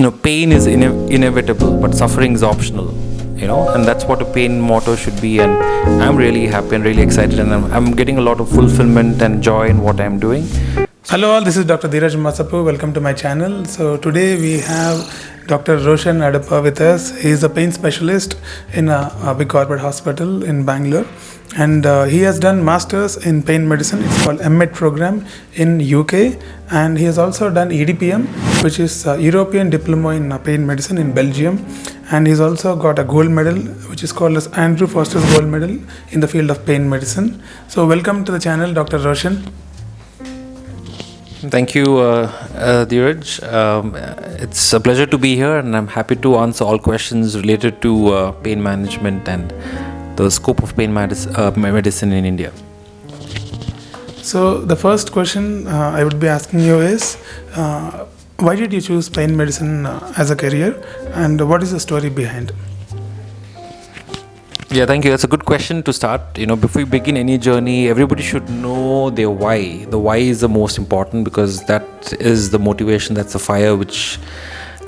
pain is inevitable, but suffering is optional. And that's what a pain motto should be. And I'm really happy and really excited, and I'm getting a lot of fulfillment and joy in what I'm doing. Hello all, this is Dr. Dheeraj Masapu. Welcome to my channel. So today we have Dr. Roshan Adappa with us. He is a pain specialist in a big corporate hospital in Bangalore, and he has done masters in pain medicine. It's called MED program in UK, and he has also done EDPM, which is European Diploma in Pain Medicine in Belgium, and he's also got a gold medal which is called as Andrew Foster's Gold Medal in the field of pain medicine. So welcome to the channel, Dr. Roshan. Thank you, Dheeraj. It's a pleasure to be here, and I'm happy to answer all questions related to pain management and the scope of pain medicine in India. So the first question I would be asking you is, why did you choose pain medicine as a career, and what is the story behind? Yeah, thank you. That's a good question to start. Before you begin any journey, everybody should know their why. The why is the most important, because that is the motivation, that's the fire which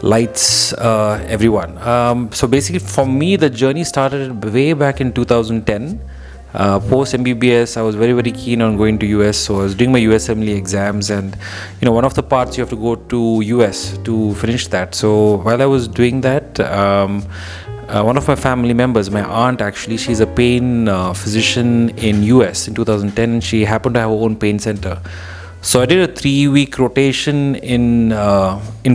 lights everyone. So basically, for me, the journey started way back in 2010. Post MBBS, I was very, very keen on going to US. So I was doing my USMLE exams, and one of the parts you have to go to US to finish that. So while I was doing that, one of my family members, my aunt actually, she's a pain physician in US in 2010, and she happened to have her own pain center. So I did a 3-week rotation in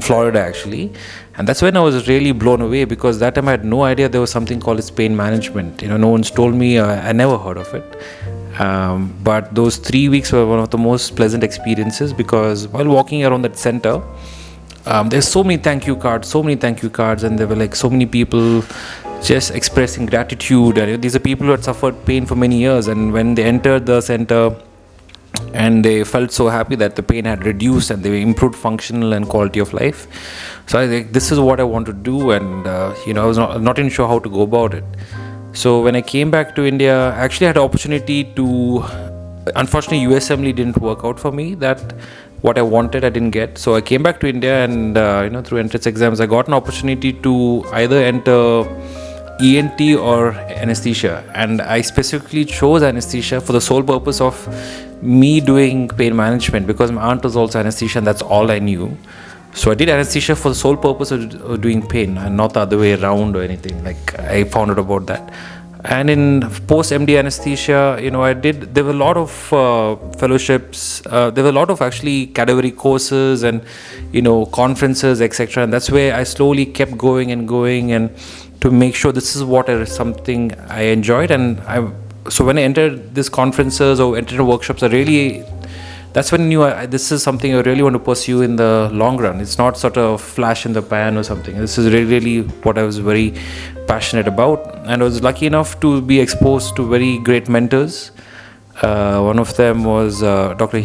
Florida actually, and that's when I was really blown away, because that time I had no idea there was something called as pain management. No one's told me, I never heard of it. But those 3 weeks were one of the most pleasant experiences, because while walking around that center, there's so many thank you cards, and there were like so many people just expressing gratitude. And these are people who had suffered pain for many years, and when they entered the center, and they felt so happy that the pain had reduced and they improved functional and quality of life. So I think this is what I want to do, and I was not even sure how to go about it. So when I came back to India, I actually had an opportunity to, unfortunately USMLE didn't work out for me. That what I wanted I didn't get. So I came back to India, and through entrance exams I got an opportunity to either enter ENT or anesthesia, and I specifically chose anesthesia for the sole purpose of me doing pain management, because my aunt was also anesthesia and that's all I knew. So I did anesthesia for the sole purpose of doing pain, and not the other way around or anything. Like, I found out about that. And in post MD anesthesia, there were a lot of fellowships, there were a lot of actually cadaveric courses and, conferences, etc. And that's where I slowly kept going and to make sure this is something I enjoyed. And so when I entered these conferences or entered workshops, that's when I knew this is something I really want to pursue in the long run. It's not sort of flash in the pan or something. This is really what I was very passionate about, and I was lucky enough to be exposed to very great mentors. One of them was Dr.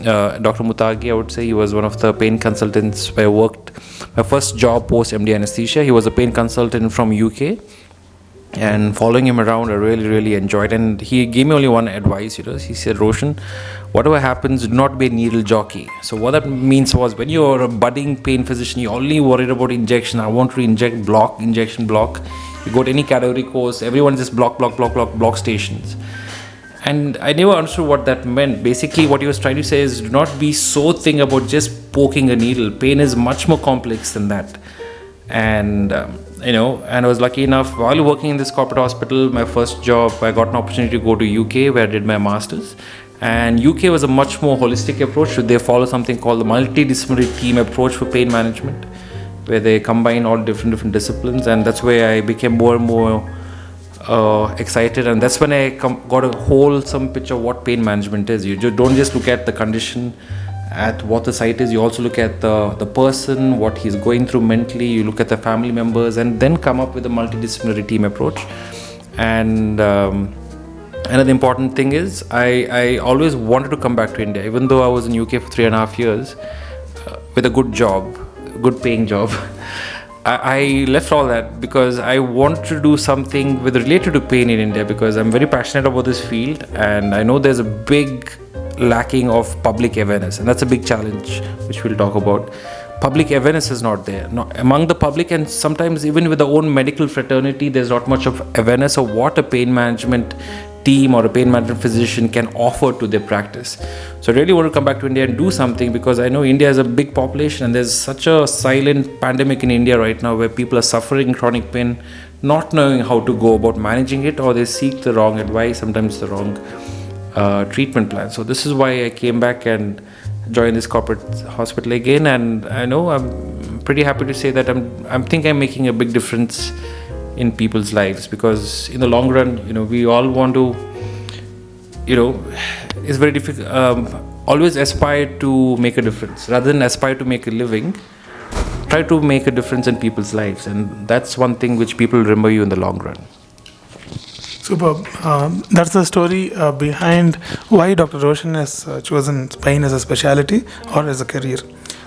Mutagi. I would say he was one of the pain consultants where I worked. My first job post MD anesthesia. He was a pain consultant from UK, and following him around I really enjoyed. And he gave me only one advice. He said, "Roshan, whatever happens, do not be a needle jockey." So what that means was, when you're a budding pain physician, you're only worried about injection. I want to injection block. You go to any category course, everyone just block stations. And I never understood what that meant. Basically, what he was trying to say is, do not be so thin about just poking a needle. Pain is much more complex than that. And and I was lucky enough, while working in this corporate hospital, my first job, I got an opportunity to go to UK, where I did my masters. And UK was a much more holistic approach. They follow something called the multidisciplinary team approach for pain management, where they combine all different disciplines. And that's where I became more and more excited, and that's when I got a wholesome picture of what pain management is. You don't just look at the condition, at what the site is. You also look at the person, what he's going through mentally. You look at the family members, and then come up with a multidisciplinary team approach. And another important thing is, I always wanted to come back to India, even though I was in UK for 3.5 years with a good paying job. I left all that because I want to do something related to pain in India, because I'm very passionate about this field, and I know there's a big lacking of public awareness, and that's a big challenge which we'll talk about. public awareness is not there. Among the public, and sometimes even with the own medical fraternity, there's not much of awareness of what a pain management team or a pain management physician can offer to their practice. So I really want to come back to India and do something, because I know India has a big population and there's such a silent pandemic in India right now, where people are suffering chronic pain, not knowing how to go about managing it, or they seek the wrong advice, sometimes the wrong treatment plan. So this is why I came back and joined this corporate hospital again, and I know I'm pretty happy to say that I'm making a big difference in people's lives, because in the long run, we all want to, it's very difficult, always aspire to make a difference rather than aspire to make a living. Try to make a difference in people's lives, and that's one thing which people remember you in the long run. Superb. That's the story behind why Dr. Roshan has chosen pain as a specialty or as a career.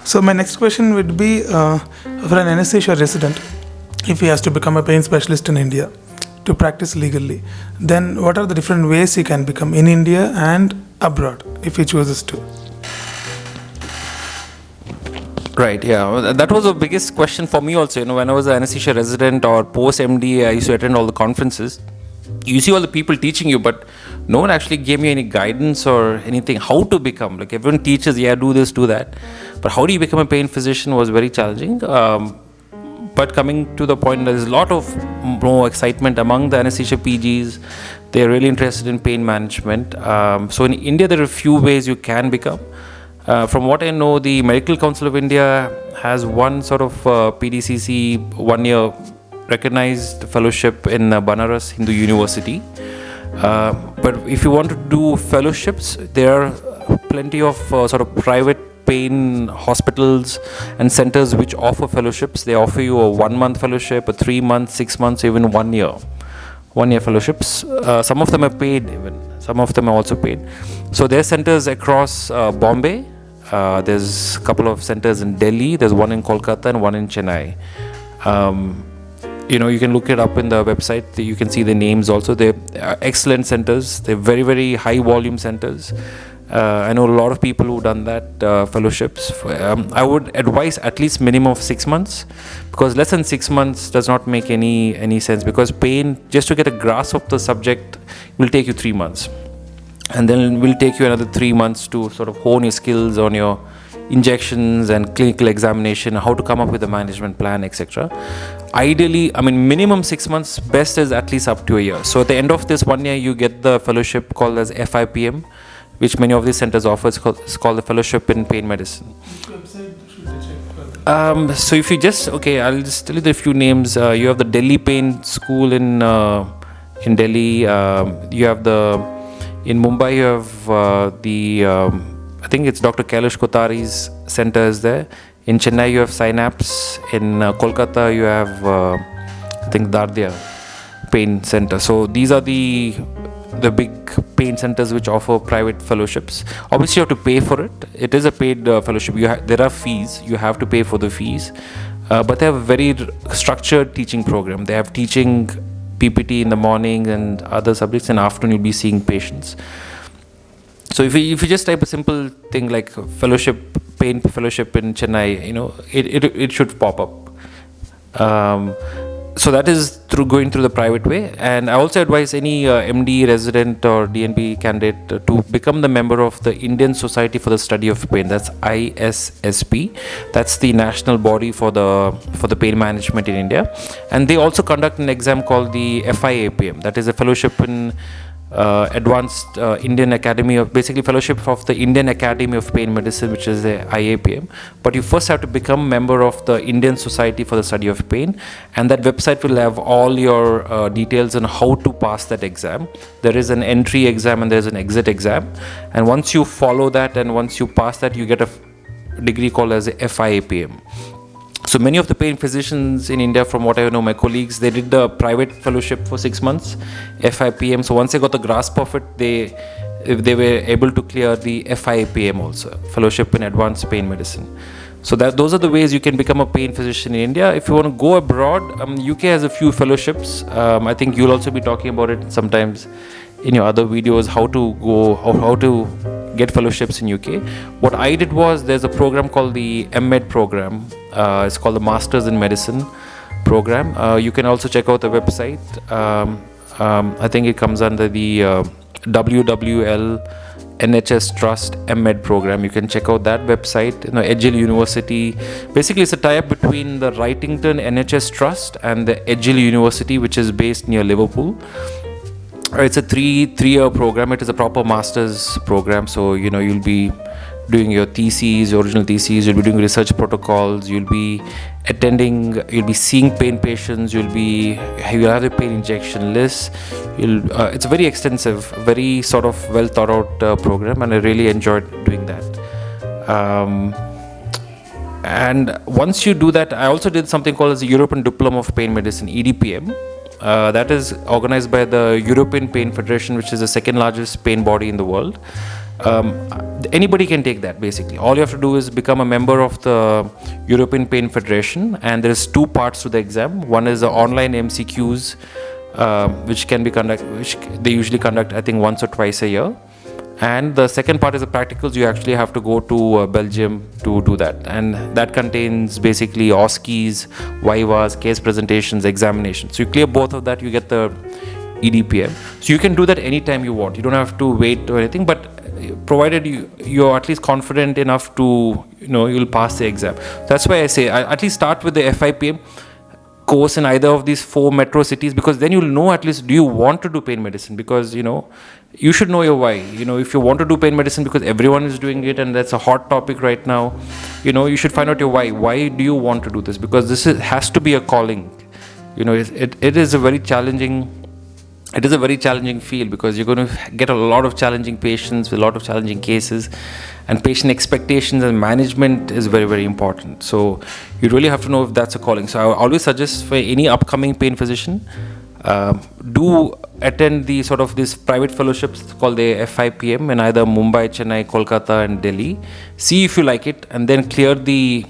So my next question would be, for an anesthesia resident, if he has to become a pain specialist in India to practice legally, then what are the different ways he can become in India and abroad if he chooses to? Right, yeah. That was the biggest question for me also. When I was an anesthesia resident or post-MD, I used to attend all the conferences. You see all the people teaching you, but no one actually gave me any guidance or anything how to become. Like everyone teaches, do this, do that. But how do you become a pain physician was very challenging. But coming to the point, there's a lot of more excitement among the anesthesia PGs. They're really interested in pain management. So in India, there are a few ways you can become. From what I know, the Medical Council of India has one sort of PDCC 1 year recognized fellowship in Banaras Hindu University. But if you want to do fellowships, there are plenty of sort of private pain hospitals and centers which offer fellowships. They offer you a 1 month fellowship, a 3 months, 6 months, even 1 year. 1 year fellowships. Some of them are paid even. Some of them are also paid. So there are centers across Bombay. There's a couple of centers in Delhi. There's one in Kolkata and one in Chennai. You can look it up in the website. You can see the names also. They're excellent centers. They're very, very high volume centers. I know a lot of people who've done that fellowships. I would advise at least minimum of 6 months, because less than 6 months does not make any sense, because pain, just to get a grasp of the subject, will take you 3 months. And then it will take you another 3 months to sort of hone your skills on your injections and clinical examination, how to come up with a management plan, etc. Ideally, minimum 6 months, best is at least up to a year. So at the end of this 1 year, you get the fellowship called as FIPM, which many of these centers offer. It's called the Fellowship in Pain Medicine. So if you I'll just tell you the few names. You have the Delhi Pain School in Delhi. You have in Mumbai, you have I think it's Dr. Kailash Kotari's center is there. In Chennai, you have Synapse. In Kolkata, you have I think Dardia Pain Center. So these are the big pain centers which offer private fellowships. Obviously, you have to pay for it. It is a paid fellowship. There are fees. You have to pay for the fees. But they have a very structured teaching program. They have teaching PPT in the morning and other subjects. In the afternoon, you'll be seeing patients. So if you just type a simple thing like pain fellowship in Chennai, it should pop up. So that is going through the private way. And I also advise any MD resident or DNB candidate to become the member of the Indian Society for the Study of Pain. That's ISSP. That's the national body for the pain management in India. And they also conduct an exam called the FIAPM. That is a fellowship in advanced Indian Academy of, basically fellowship of the Indian Academy of Pain Medicine, which is the IAPM. But you first have to become member of the Indian Society for the Study of Pain, and that website will have all your details on how to pass that exam. There is an entry exam and there's an exit exam, and once you follow that and once you pass that, you get a degree called as a FIAPM. So many of the pain physicians in India, from what I know, my colleagues, they did the private fellowship for 6 months, FIPM. So once they got the grasp of it, they were able to clear the FIPM also, Fellowship in Advanced Pain Medicine. So those are the ways you can become a pain physician in India. If you want to go abroad, UK has a few fellowships. I think you'll also be talking about it sometimes in your other videos, how to go, how to get fellowships in UK. What I did was, there's a program called the MEd program. It's called the Masters in Medicine program. You can also check out the website. I think it comes under the WWL NHS Trust MEd program. You can check out that website. Edghill University. Basically, it's a tie-up between the Wrightington NHS Trust and the Edghill University, which is based near Liverpool. It's a three-year program. It is a proper master's program. So you'll be doing your theses, your original theses. You'll be doing research protocols. You'll be seeing pain patients. You'll have a pain injection list. It's a very extensive, very sort of well thought out program, and I really enjoyed doing that. And once you do that, I also did something called as the European Diploma of Pain Medicine, EDPM. That is organized by the European Pain Federation, which is the second largest pain body in the world. Anybody can take that, basically. All you have to do is become a member of the European Pain Federation, and there's two parts to the exam. One is the online MCQs, which they usually conduct, I think, once or twice a year. And the second part is the practicals. You actually have to go to Belgium to do that, and that contains basically OSCEs, Vivas, case presentations, examinations. So you clear both of that, you get the EDPM. So you can do that anytime you want. You don't have to wait or anything, but provided you're at least confident enough to, you'll pass the exam. That's why I say at least start with the FIPM course in either of these 4 metro cities, because then you'll know at least, do you want to do pain medicine? Because you should know your why. If you want to do pain medicine because everyone is doing it and that's a hot topic right now, you should find out your why. Why do you want to do this? Because this has to be a calling. It is a very challenging field, because you're going to get a lot of challenging patients with a lot of challenging cases, and patient expectations and management is very, very important. So you really have to know if that's a calling. So I always suggest for any upcoming pain physician, do attend the sort of these private fellowships called the FIPM in either Mumbai, Chennai, Kolkata and Delhi. See if you like it, and then clear the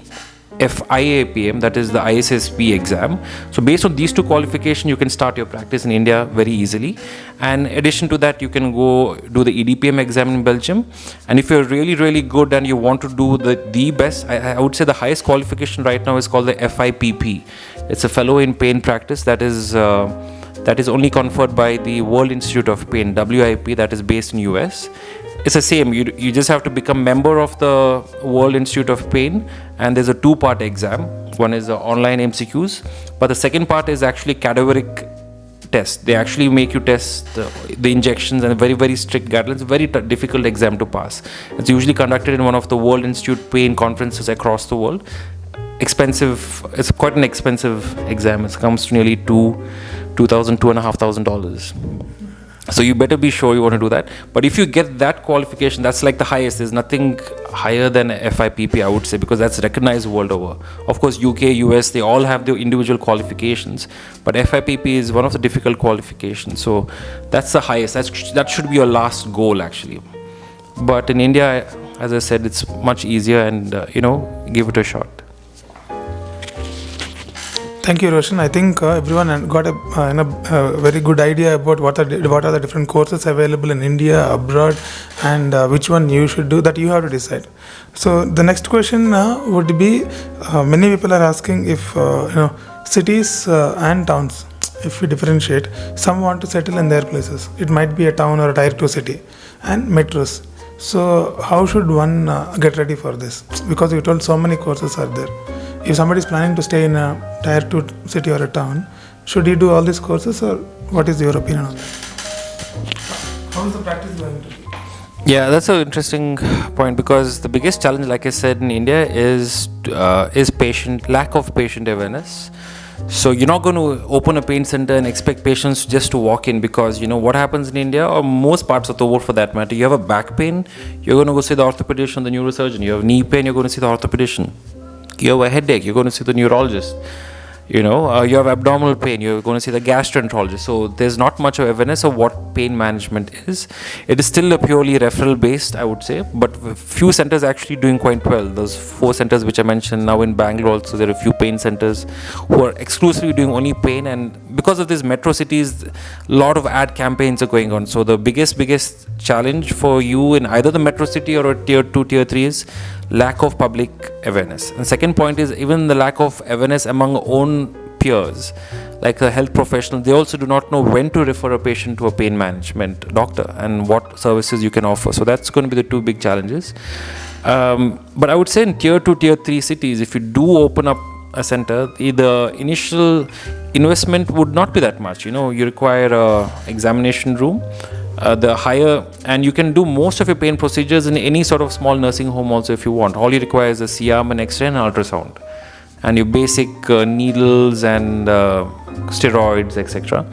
FIAPM, that is the ISSP exam. So based on these 2 qualifications, you can start your practice in India very easily. And in addition to that, you can go do the EDPM exam in Belgium. And if you're really, really good and you want to do the best, I would say the highest qualification right now is called the FIPP. It's a fellow in pain practice that is only conferred by the World Institute of Pain, WIP, that is based in US. It's the same. You just have to become member of the World Institute of Pain, and there's a 2-part exam. One is the online MCQs, but the second part is actually cadaveric test. They actually make you test the injections, and very, very strict guidelines. Very difficult exam to pass. It's usually conducted in one of the World Institute Pain conferences across the world. Expensive. It's quite an expensive exam. It comes to nearly $2,500. So you better be sure you want to do that. But if you get that qualification, that's like the highest. There's nothing higher than FIPP, I would say, because that's recognized world over. Of course, UK, US, they all have their individual qualifications, but FIPP is one of the difficult qualifications. So that's the highest. That should be your last goal, actually. But in India, as I said, it's much easier, and give it a shot. Thank you, Roshan. I think everyone got a very good idea about what are the different courses available in India, abroad, and which one you should do. That you have to decide. So the next question would be, many people are asking if cities and towns, if we differentiate, some want to settle in their places. It might be a town or a tier 2 city, and metros. So how should one get ready for this? Because you told so many courses are there. If somebody is planning to stay in a tier 2 city or a town, should he do all these courses, or what is your opinion on that? How is the practice going to be? Yeah, that's an interesting point, because the biggest challenge, like I said, in India is lack of patient awareness. So you're not going to open a pain center and expect patients just to walk in, because what happens in India, or most parts of the world for that matter, you have a back pain, you're going to go see the orthopedician, the neurosurgeon. You have knee pain, you're going to see the orthopedician. You have a headache, you're going to see the neurologist. You have abdominal pain, you're going to see the gastroenterologist. So there's not much of awareness of what pain management is. It is still a purely referral based, I would say, but few centers actually doing quite well. Those 4 centers which I mentioned, now in Bangalore also there are a few pain centers who are exclusively doing only pain, and because of these metro cities, a lot of ad campaigns are going on. So the biggest challenge for you in either the metro city or a tier 2, tier 3 is lack of public awareness. And second point is even the lack of awareness among own peers, like a health professional. They also do not know when to refer a patient to a pain management doctor and what services you can offer. So that's going to be the 2 big challenges. But I would say in tier 2, tier 3 cities, if you do open up a center, the initial investment would not be that much. You require a examination room, the higher, and you can do most of your pain procedures in any sort of small nursing home also if you want. All you require is a C-arm, an X-ray, and an ultrasound, and your basic needles and steroids, etc.,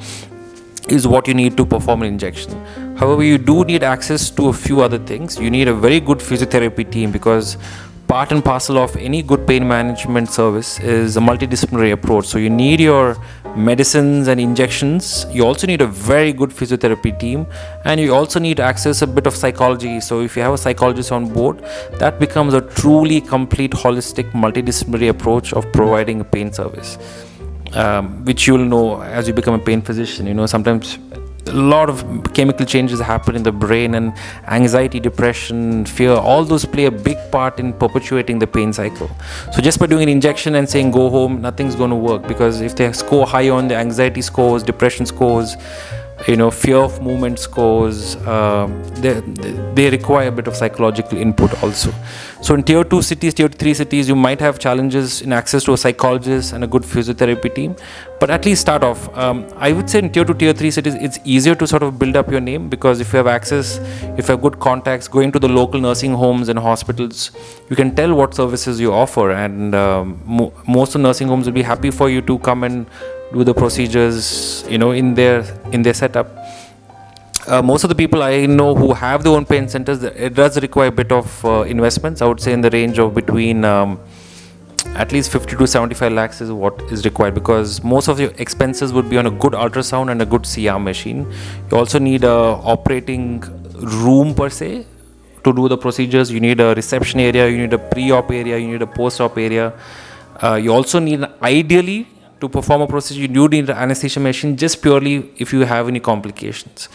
is what you need to perform an injection. However, you do need access to a few other things. You need a very good physiotherapy team, because part and parcel of any good pain management service is a multidisciplinary approach. So you need your medicines and injections. You also need a very good physiotherapy team, and you also need to access a bit of psychology. So if you have a psychologist on board, that becomes a truly complete, holistic, multidisciplinary approach of providing a pain service, which you'll know as you become a pain physician. Sometimes a lot of chemical changes happen in the brain, and anxiety, depression, fear, all those play a big part in perpetuating the pain cycle. So just by doing an injection and saying go home, nothing's going to work, because if they score high on the anxiety scores, depression scores, fear of movement scores, they require a bit of psychological input also. So in tier 2 cities, tier 3 cities, you might have challenges in access to a psychologist and a good physiotherapy team, but at least start off. I would say in tier 2, tier 3 cities, it's easier to sort of build up your name, because if you have access, if you have good contacts, going to the local nursing homes and hospitals, you can tell what services you offer, and most of the nursing homes will be happy for you to come and do the procedures, in their setup. Most of the people I know who have their own pain centers, it does require a bit of investments. I would say in the range of between at least 50 to 75 lakhs is what is required, because most of your expenses would be on a good ultrasound and a good CR machine. You also need a operating room per se to do the procedures. You need a reception area, you need a pre-op area, you need a post-op area. You also need, ideally, to perform a procedure, you do need an anesthesia machine, just purely if you have any complications.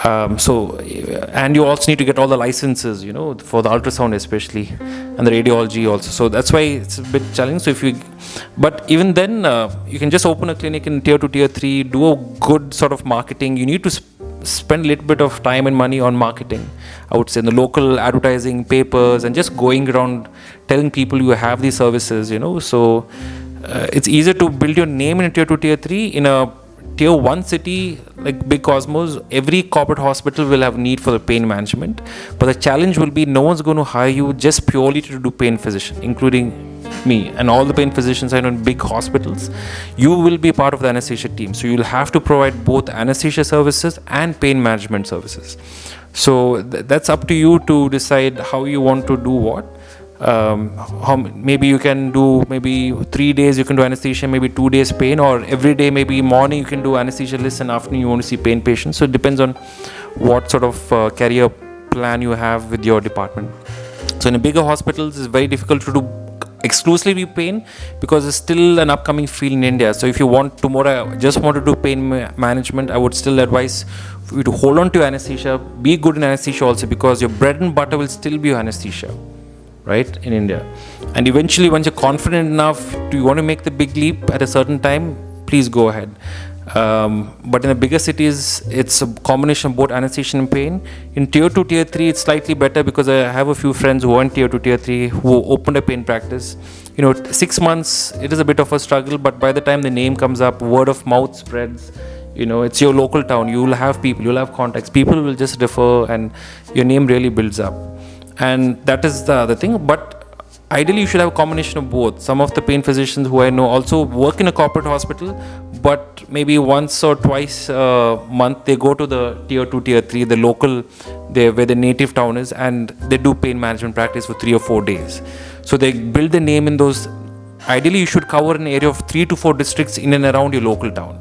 And you also need to get all the licenses, for the ultrasound especially, and the radiology also. So that's why it's a bit challenging. But even then, you can just open a clinic in tier 2, tier 3, do a good sort of marketing. You need to spend a little bit of time and money on marketing, I would say, in the local advertising, papers, and just going around telling people you have these services, So it's easier to build your name in a tier 2, tier 3. In a tier 1 city like Big Cosmos, every corporate hospital will have need for the pain management, but the challenge will be no one's going to hire you just purely to do pain physician, including me and all the pain physicians I know in big hospitals. You will be part of the anesthesia team, so you'll have to provide both anesthesia services and pain management services. So that's up to you to decide how you want to do what. Maybe you can do 3 days you can do anesthesia, maybe 2 days pain, or every day, maybe morning you can do anesthesia list and afternoon you want to see pain patients. So it depends on what sort of career plan you have with your department. So in a bigger hospitals, it's very difficult to do exclusively pain, because it's still an upcoming field in India. So if you want tomorrow just want to do pain management, I would still advise you to hold on to anesthesia, be good in anesthesia also, because your bread and butter will still be your anesthesia, right, in India. And eventually, once you're confident enough, do you want to make the big leap at a certain time, please go ahead. But in the bigger cities, it's a combination of both anesthesia and pain. In tier 2, tier 3, it's slightly better, because I have a few friends who are in tier 2, tier 3 who opened a pain practice. 6 months, it is a bit of a struggle, but by the time the name comes up, word of mouth spreads. It's your local town, you will have people, you'll have contacts, people will just refer, and your name really builds up. And that is the other thing. But ideally, you should have a combination of both. Some of the pain physicians who I know also work in a corporate hospital, but maybe once or twice a month they go to the tier 2, tier 3, the local, where the native town is, and they do pain management practice for 3 or 4 days. So they build the name in those. Ideally, you should cover an area of 3 to 4 districts in and around your local town.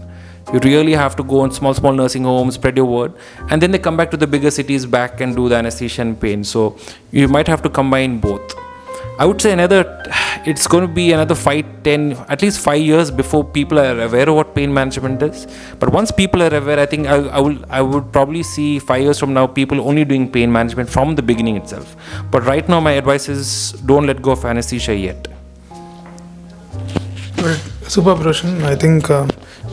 You really have to go on small nursing homes, spread your word, and then they come back to the bigger cities back and do the anesthesia and pain. So you might have to combine both. I would say it's going to be another at least 5 years before people are aware of what pain management is. But once people are aware, I think I would probably see 5 years from now people only doing pain management from the beginning itself. But right now my advice is don't let go of anesthesia yet. Super, Roshan. I think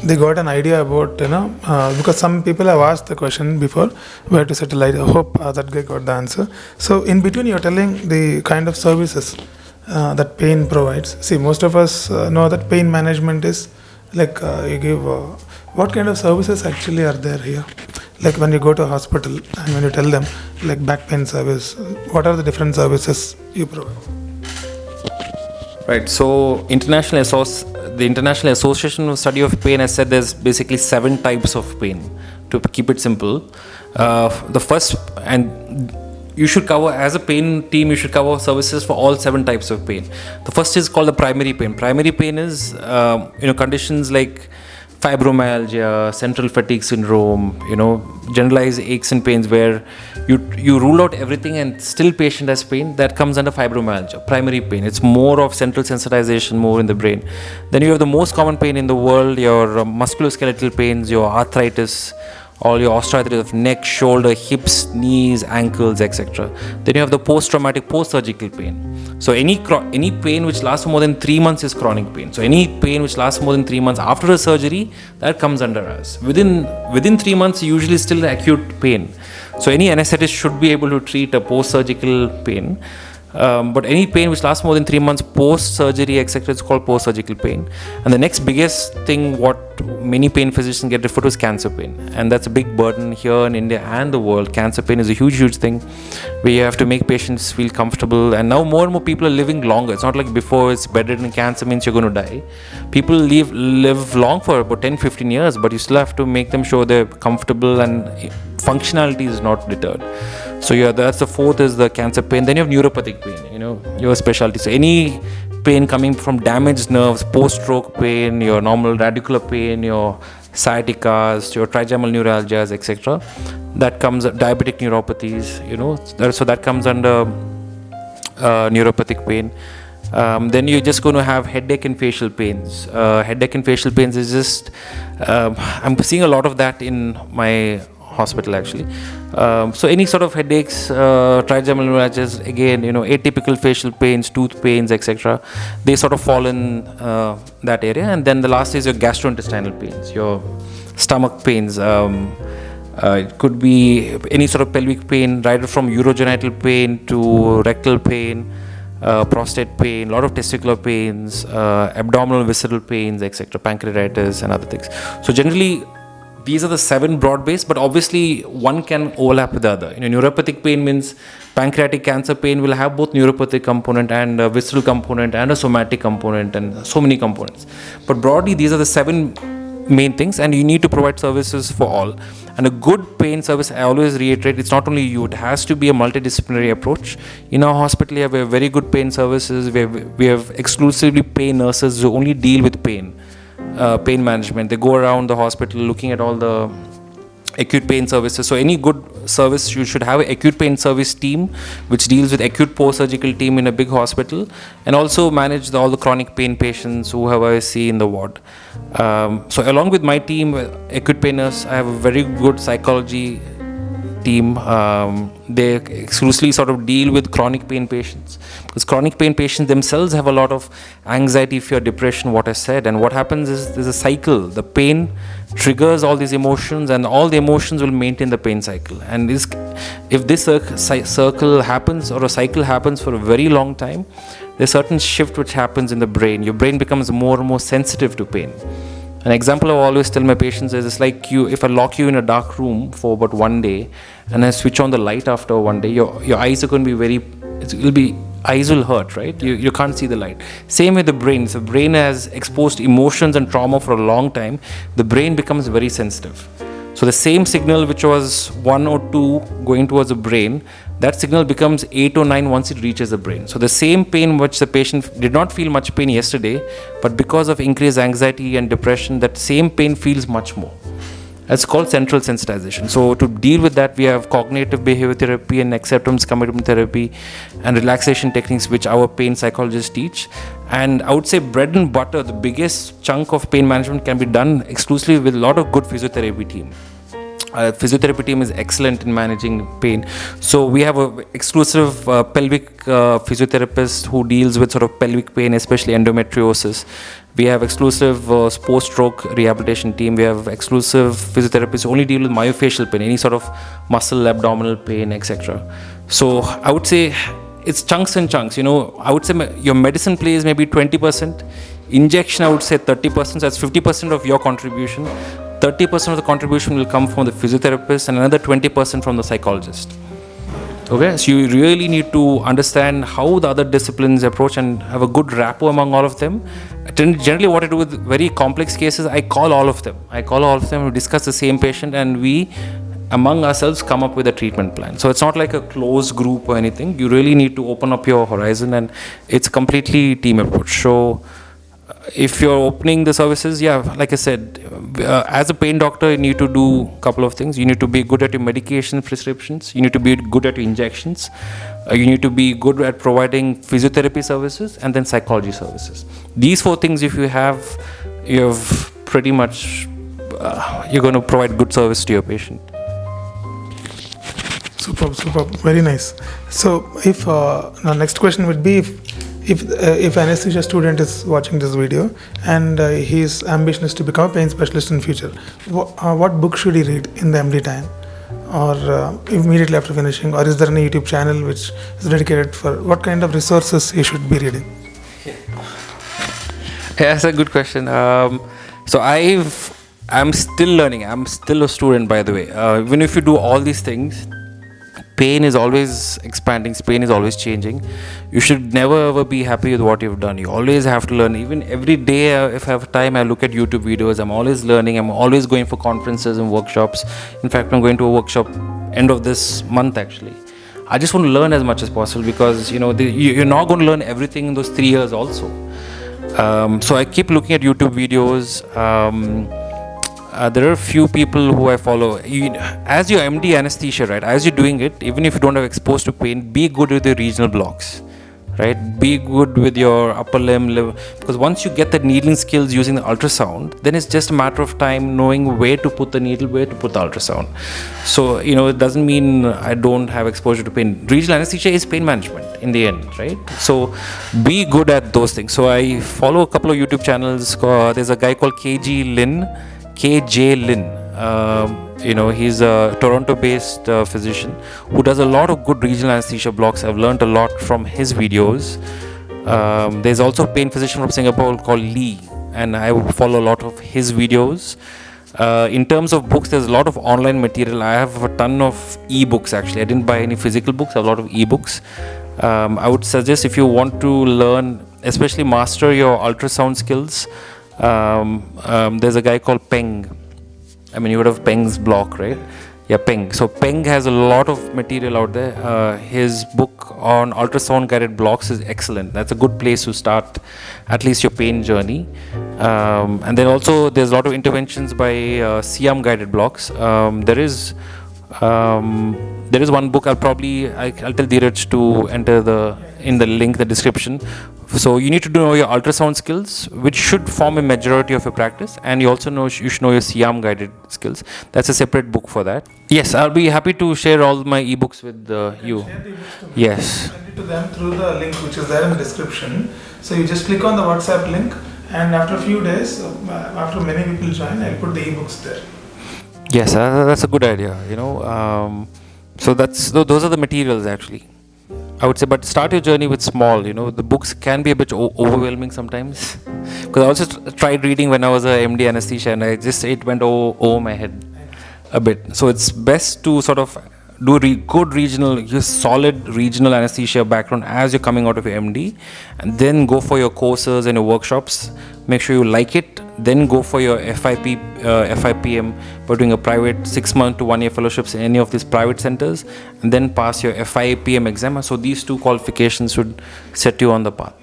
they got an idea about, because some people have asked the question before where to settle. I hope that guy got the answer. So in between, you're telling the kind of services that pain provides. See, most of us know that pain management is like you give. What kind of services actually are there here? Like when you go to a hospital and when you tell them like back pain service, what are the different services you provide? Right. So the International Association of Study of Pain has said there's basically 7 types of pain. To keep it simple, the first, and you should cover, as a pain team, you should cover services for all 7 types of pain. The first is called the primary pain. Primary pain is conditions like fibromyalgia, central fatigue syndrome, generalized aches and pains where you rule out everything and still patient has pain. That comes under fibromyalgia, primary pain. It's more of central sensitization, more in the brain. Then you have the most common pain in the world, your musculoskeletal pains, your arthritis, all your osteoarthritis of neck, shoulder, hips, knees, ankles, etc. Then you have the post-traumatic, post-surgical pain. So any pain which lasts for more than 3 months is chronic pain. So any pain which lasts more than 3 months after a surgery, that comes under us. Within 3 months, usually still acute pain. So any anesthetist should be able to treat a post-surgical pain. But any pain which lasts more than 3 months post-surgery, etc., is called post-surgical pain. And the next biggest thing what many pain physicians get referred to is cancer pain. And that's a big burden here in India and the world. Cancer pain is a huge thing where you have to make patients feel comfortable. And now more and more people are living longer. It's not like before it's bedridden cancer means you're going to die. People live long for about 10-15 years, but you still have to make them sure they're comfortable and functionality is not deterred. So that's the fourth is the cancer pain. Then you have neuropathic pain, your specialty. So any pain coming from damaged nerves, post-stroke pain, your normal radicular pain, your sciaticas, your trigeminal neuralgias, etc. That comes diabetic neuropathies, so that comes under neuropathic pain. Then you're just going to have headache and facial pains. Headache and facial pains is just, I'm seeing a lot of that in my hospital actually. So any sort of headaches, trigeminal neuralgias, again, atypical facial pains, tooth pains, etc. They sort of fall in that area. And then the last is your gastrointestinal pains, your stomach pains. It could be any sort of pelvic pain, right from urogenital pain to rectal pain, prostate pain, a lot of testicular pains, abdominal visceral pains, etc., pancreatitis and other things. So generally, these are the 7 broad base, but obviously one can overlap with the other. Neuropathic pain means pancreatic cancer pain will have both neuropathic component and a visceral component and a somatic component and so many components. But broadly, these are the 7 main things, and you need to provide services for all. And a good pain service, I always reiterate, it's not only you, it has to be a multidisciplinary approach. In our hospital, we have a very good pain services. We have exclusively pain nurses who only deal with pain management. They go around the hospital looking at all the acute pain services. So any good service, you should have an acute pain service team which deals with acute post-surgical team in a big hospital, and also manage all the chronic pain patients whoever I see in the ward. So along with my team, acute pain nurse, I have a very good psychology team. They exclusively sort of deal with chronic pain patients, because chronic pain patients themselves have a lot of anxiety, fear, depression, what I said. And what happens is there's a cycle. The pain triggers all these emotions, and all the emotions will maintain the pain cycle. And if this circle happens, or a cycle happens for a very long time, there's a certain shift which happens in the brain. Your brain becomes more and more sensitive to pain. An example I always tell my patients is, it's like if I lock you in a dark room for about 1 day and I switch on the light after 1 day, your eyes are going to be eyes will hurt, right? You can't see the light. Same with the brain. If the brain has exposed emotions and trauma for a long time, the brain becomes very sensitive. So the same signal which was 1 or 2 going towards the brain, that signal becomes 8 or 9 once it reaches the brain. So the same pain which the patient did not feel much pain yesterday, but because of increased anxiety and depression, that same pain feels much more. It's called central sensitization. So to deal with that, we have cognitive behavior therapy and acceptance commitment therapy and relaxation techniques which our pain psychologists teach. And I would say bread and butter, the biggest chunk of pain management can be done exclusively with a lot of good physiotherapy team. Physiotherapy team is excellent in managing pain. So we have an exclusive pelvic physiotherapist who deals with sort of pelvic pain, especially endometriosis. We have exclusive post-stroke rehabilitation team. We have exclusive physiotherapists who only deal with myofascial pain, any sort of muscle, abdominal pain, etc. So I would say it's chunks and chunks. I would say your medicine plays maybe 20%. Injection, I would say 30%. So that's 50% of your contribution. 30% of the contribution will come from the physiotherapist and another 20% from the psychologist. Okay, so you really need to understand how the other disciplines approach and have a good rapport among all of them. Generally, what I do with very complex cases, I call all of them. We discuss the same patient, and we, among ourselves, come up with a treatment plan. So it's not like a closed group or anything. You really need to open up your horizon, and it's completely team approach. So if you're opening the services, like I said, as a pain doctor, you need to do a couple of things. You need to be good at your medication prescriptions. You need to be good at your injections. You need to be good at providing physiotherapy services and then psychology services. These 4 things, if you have pretty much, you're going to provide good service to your patient. Superb, very nice. So if the next question would be, if anesthesia student is watching this video and his ambition is to become a pain specialist in future, what book should he read in the MD time or immediately after finishing, or is there any YouTube channel which is dedicated for what kind of resources he should be reading? That's a good question. So I'm still learning. I'm still a student, by the way. Even if you do all these things, pain is always expanding, pain is always changing. You should never ever be happy with what you've done. You always have to learn. Even every day, if I have time, I look at YouTube videos. I'm always learning. I'm always going for conferences and workshops. In fact, I'm going to a workshop end of this month actually. I just want to learn as much as possible because you're not going to learn everything in those 3 years also. So I keep looking at YouTube videos. There are a few people who I follow. As your MD anesthesia, right? As you're doing it, even if you don't have exposed to pain, be good with your regional blocks, right? Be good with your upper limb, because once you get the needling skills using the ultrasound, then it's just a matter of time knowing where to put the needle, where to put the ultrasound. So, it doesn't mean I don't have exposure to pain. Regional anesthesia is pain management in the end, right? So be good at those things. So I follow a couple of YouTube channels. There's a guy called KJ Lin. He's a Toronto-based physician who does a lot of good regional anesthesia blocks. I've learned a lot from his videos. There's also a pain physician from Singapore called Lee, and I follow a lot of his videos. In terms of books, there's a lot of online material. I have a ton of e-books actually. I didn't buy any physical books. I have a lot of e-books. I would suggest if you want to learn, especially master your ultrasound skills, there's a guy called Peng. You would have Peng's block, right? Yeah, Peng. So Peng has a lot of material out there. His book on ultrasound guided blocks is excellent. That's a good place to start at least your pain journey. And then also there's a lot of interventions by Siam guided blocks. There is one book I'll tell Dheeraj to enter in the link, the description. So you need to know your ultrasound skills, which should form a majority of your practice, and you also you should know your Siam guided skills. That's a separate book for that. Yes, I'll be happy to share all my ebooks with you. Yes. Send it to them through the link which is there in the description. So you just click on the WhatsApp link, and after a few days, after many people join, I'll put the ebooks there. Yes, that's a good idea. So those are the materials actually. I would say, but start your journey with small. The books can be a bit overwhelming sometimes. Because I also tried reading when I was a MD anesthesia, and it went over my head a bit. So it's best to sort of do solid regional anesthesia background as you're coming out of your MD, and then go for your courses and your workshops. Make sure you like it. then go for your FIPM by doing a private 6-month to 1-year fellowships in any of these private centers, and then pass your FIPM exam. So these 2 qualifications should set you on the path.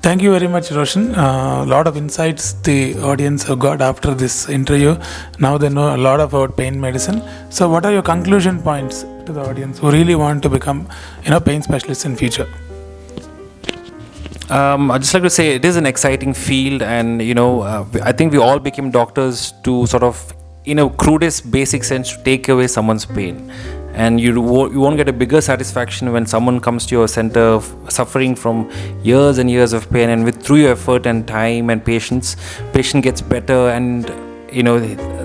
Thank you very much, Roshan. A lot of insights the audience have got after this interview. Now they know a lot about pain medicine. So what are your conclusion points to the audience who really want to become, pain specialists in future? I'd just like to say it is an exciting field, and I think we all became doctors to sort of, in a crudest basic sense, to take away someone's pain. And you won't get a bigger satisfaction when someone comes to your center suffering from years and years of pain, and through your effort and time and patience, patient gets better, and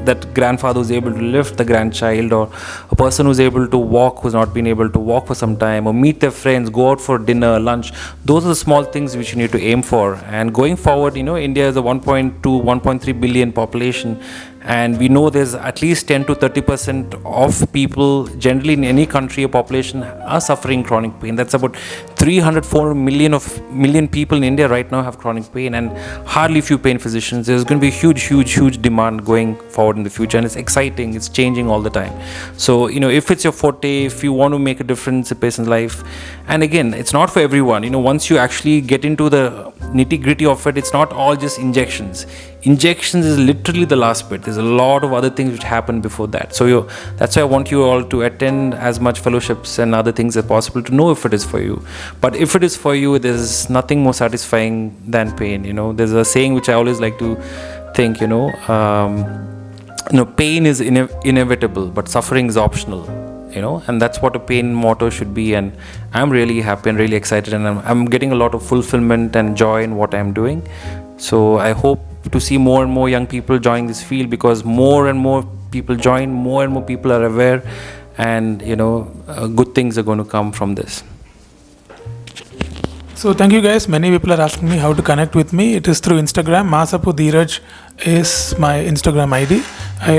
that grandfather who's able to lift the grandchild, or a person who's able to walk who's not been able to walk for some time, or meet their friends, go out for dinner, lunch. Those are the small things which you need to aim for. And going forward, India is a 1.2 1.3 billion population, and we know there's at least 10 to 30% of people generally in any country or population are suffering chronic pain. That's about 304 million people in India right now have chronic pain, and hardly few pain physicians. There's going to be huge demand going forward in the future, and it's exciting. It's changing all the time. So if it's your forte, if you want to make a difference in a patient's life, and again, it's not for everyone. Once you actually get into the nitty gritty of it, it's not all just injections. Injections is literally the last bit. There's a lot of other things which happen before that. So that's why I want you all to attend as much fellowships and other things as possible to know if it is for you. But if it is for you, there's nothing more satisfying than pain. There's a saying which I always like to think, pain is inevitable, but suffering is optional. And that's what a pain motto should be. And I'm really happy and really excited, and I'm getting a lot of fulfillment and joy in what I'm doing. So I hope to see more and more young people joining this field, because more and more people join, more and more people are aware, and good things are going to come from this. So thank you guys. Many people are asking me how to connect with me. It is through Instagram. Masapu Dheeraj is my Instagram ID.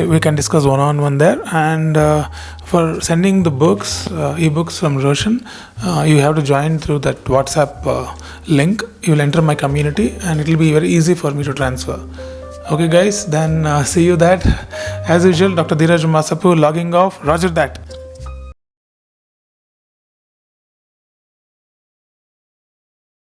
We can discuss one-on-one there. And for sending the books, ebooks from Roshan, you have to join through that WhatsApp link. You will enter my community, and it will be very easy for me to transfer. Okay guys, then see you that. As usual, Dr. Dheeraj Masapu logging off. Roger that.